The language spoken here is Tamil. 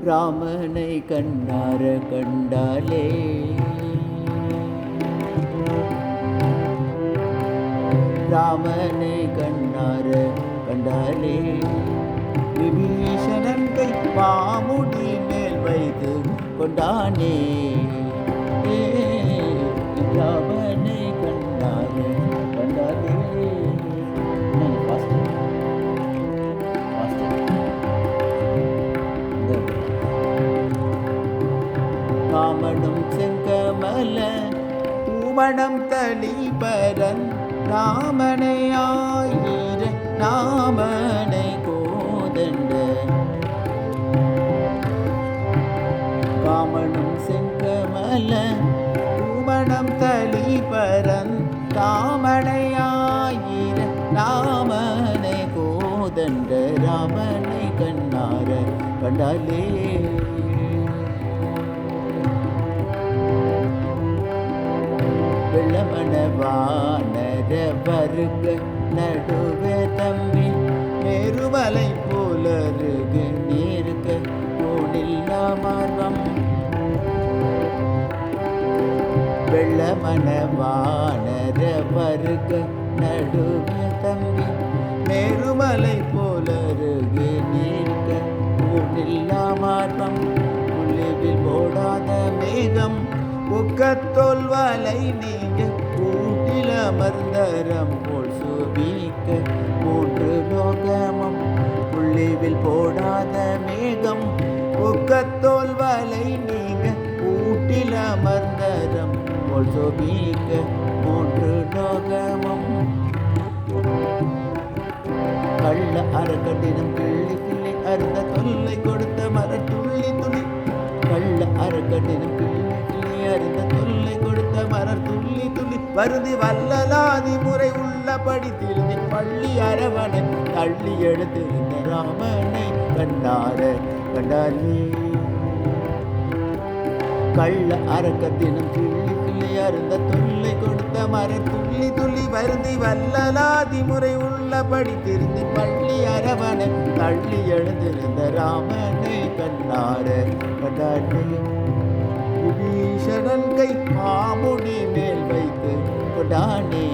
ராமனை கண்டார கண்டாலே ராமனை கண்டார கண்டாலே விபீஷணன் கை மாமுடி மேல் வைத்து கொண்டானே ராமனை கண்டார கண்டாலே காமனும் செங்கமல பூமணம் தளிபரன் ராமனை ஆயிர நாமனை கோதண்ட காமனும் செங்கமல பூமணம் தளிபரன் ராமனை ஆயிர நாமனை கோதண்ட ராமனை கண்ணார கண்டாலே வெள்ளமணவானர வருக நடுவே தம்பி மேருமலை போலருக நேருக கோடில்லா மார்வம் வெள்ளமணவானர வருக நடுவே தம்பி மேருமலை போலருக நேருக கோடில்லா மார்வம் புள்ளிவில் போடாத மேகம் உக்கத்தோல் வலை நீங்க கூட்டில் அமர்ந்தரம் போல் சுபிக்க மூன்று லோகமும் புள்ளிவில் போடாத மேகம் உக்கத்தோல் வலை நீங்க கூட்டில் அமர்ந்தரம் போல் சுபிக்க மூன்று லோகமும் கள்ள அறக்கட்டினம் கிள்ளி கிள்ளி அருந்த தொல்லை கொடுத்த மர துள்ளி துளி கள்ள அறக்கட்டினம் கிள்ளி அறிந்த தொல்லை கொடுத்த மலர் துள்ளி துள்ளி வருதி வல்லலாதி முறை உள்ளபடி திருந்தி பள்ளி அரவணை தள்ளி எடுத்திருந்த ராமனை கண்டார கண்டாலே கள்ள அரக்கத்தினம் கிள்ளி கிள்ளி அருந்த தொல்லை கொடுத்த மலர் துள்ளி துள்ளி வருதி வல்லலாதி முறை உள்ளபடி திருந்தி பள்ளி அரவணை தள்ளி எழுந்திருந்த ராமனை கண்டார கண்டாலே விபீஷணன் கை மாமுடி மேல் வைத்து கொண்டானே